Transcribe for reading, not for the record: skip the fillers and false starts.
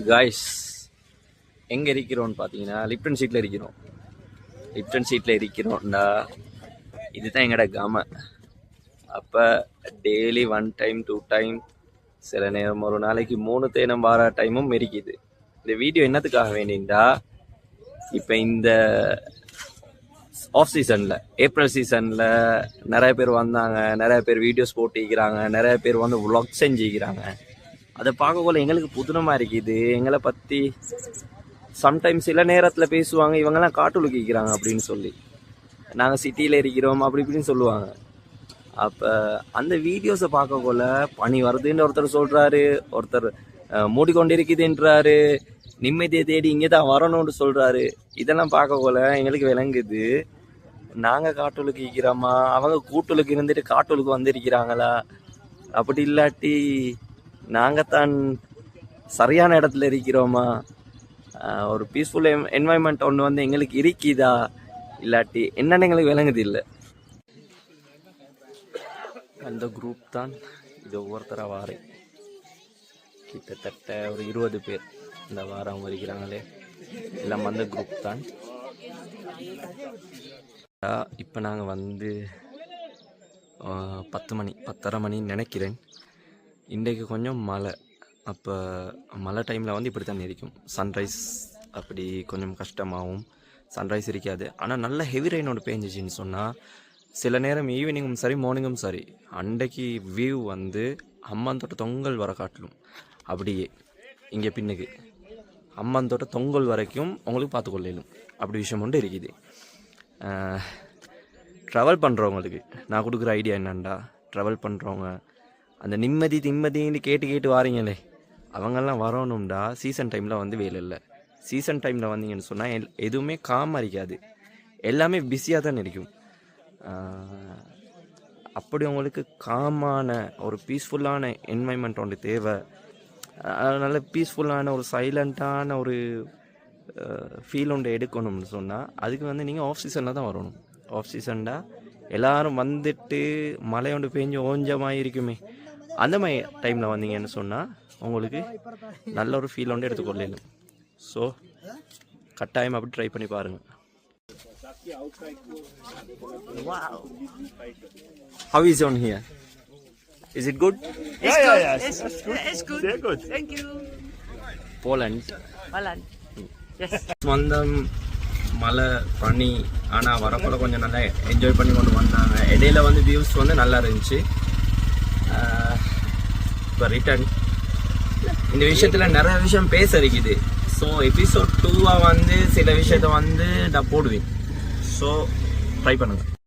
Guys எங்கே இருக்கிறோன்னு பார்த்தீங்கன்னா Lipton சீட்டில் இருக்கிறோம். லிப்டன் சீட்டில் இருக்கிறோம்டா இதுதான் எங்களோட காம. அப்போ டெய்லி 1 டைம் 2 டைம் சில நேரம் ஒரு நாளைக்கு 3 தேனம் வார டைமும் மெரிக்குது. இந்த வீடியோ என்னத்துக்காக வேண்டிண்டா, இப்போ இந்த ஆஃப் சீசனில் ஏப்ரல் சீசனில் நிறைய பேர் வந்தாங்க, நிறைய பேர் வீடியோஸ் போட்டிக்கிறாங்க, நிறைய பேர் வந்து vlog செஞ்சுக்கிறாங்க. அதை பார்க்கக்குள்ள எங்களுக்கு புதுனமாக இருக்குது. எங்களை பற்றி சம்டைம்ஸ் சில நேரத்தில் பேசுவாங்க, இவங்கெல்லாம் காட்டுலுக்கிக்கிறாங்க அப்படின்னு சொல்லி, நாங்கள் சிட்டியில் இருக்கிறோம் அப்படி இப்படின்னு சொல்லுவாங்க. அப்போ அந்த வீடியோஸை பார்க்கக்குள்ள பனி வருதுன்னு ஒருத்தர் சொல்கிறாரு, ஒருத்தர் மூடிக்கொண்டு இருக்குதுன்றாரு, நிம்மதியை தேடி இங்கே தான் வரணும்னு சொல்கிறாரு. இதெல்லாம் பார்க்கக்குள்ள எங்களுக்கு விளங்குது, நாங்கள் காட்டுலுக்கு இருக்கிறோமா, அவங்க கூட்டுலுக்கு இருந்துட்டு காட்டுலுக்கு வந்திருக்கிறாங்களா, அப்படி இல்லாட்டி நாங்கள் தான் சரியான இடத்துல இருக்கிறோமா, ஒரு பீஸ்ஃபுல் என்வாயன்மெண்ட் ஒன்று வந்து எங்களுக்கு இருக்குதா இல்லாட்டி என்னன்னு எங்களுக்கு விளங்குது இல்லை. அந்த குரூப் தான் இது. ஒவ்வொருத்தராக வாரம் கிட்டத்தட்ட ஒரு 20 பேர் இந்த வாரம் வருகிறாங்களே, எல்லாம் அந்த குரூப் தான். இப்போ நாங்கள் வந்து 10 மணி 10:30 மணின்னு நினைக்கிறேன். இன்றைக்கு கொஞ்சம் மழை. அப்போ மழை டைமில் வந்து இப்படி தான் இருக்கும். சன்ரைஸ் அப்படி கொஞ்சம் கஷ்டமாகவும் சன்ரைஸ் இருக்காது. ஆனால் நல்ல ஹெவி ரெயின் ஒன்று பேஞ்சிச்சின்னு சொன்னால் சில நேரம் ஈவினிங்கும் சரி மார்னிங்கும் சரி அன்றைக்கு வியூ வந்து அம்மாந்தோட்ட தொங்கல் வர காட்டலும். அப்படியே இங்கே பின்னுக்கு அம்மாந்தோட்ட தொங்கல் வரைக்கும் உங்களுக்கு பார்த்துக்கொள்ளலும் அப்படி விஷயம் ஒன்று இருக்குது. ட்ராவல் பண்ணுறவங்களுக்கு நான் கொடுக்குற ஐடியா என்னண்டா, ட்ராவல் பண்ணுறவங்க அந்த நிம்மதின்னு கேட்டு வாரீங்களே, அவங்கெல்லாம் வரணும்டா. சீசன் டைமில் வந்து வேலை இல்லை. சீசன் டைமில் வந்தீங்கன்னு சொன்னால் எதுவுமே காமாக இருக்காது, எல்லாமே பிஸியாக தான் இருக்கும். அப்படி உங்களுக்கு காமான ஒரு பீஸ்ஃபுல்லான என்வாயன்மெண்ட் ஒன்று தேவை, நல்ல பீஸ்ஃபுல்லான ஒரு சைலண்ட்டான ஒரு ஃபீல் ஒன்று எடுக்கணும்னு சொன்னால் அதுக்கு வந்து நீங்கள் ஆஃப் சீசனில் தான் வரணும். ஆஃப் சீசன்டா எல்லோரும் வந்துட்டு மழை ஒன்று பெஞ்சு ஓஞ்சமாக இருக்குமே, அந்த மாதிரி டைமில் வந்தீங்கன்னு சொன்னால் உங்களுக்கு நல்ல ஒரு ஃபீல் ஒன்று எடுத்துக்கொள்ளணும். ஸோ கட்டாயம் அப்படி ட்ரை பண்ணி பாருங்கள். Wow. How is on here? Is it good? It's good. Sehr gut. Thank you. Poland. Yes. மந்தம் மழை பனி, ஆனால் வரப்போல கொஞ்சம் நல்லா என்ஜாய் பண்ணி கொண்டு வந்தாங்க. இடையில வந்து வியூஸ் வந்து நல்லா இருந்துச்சு. இப்போ ரிட்டர்ன் இந்த விஷயத்தில் நிறைய விஷயம் பேச இருக்குது. ஸோ எபிசோட் 2 வந்து சில விஷயத்த வந்து நான் போடுவேன். ஸோ ட்ரை பண்ணுங்கள்.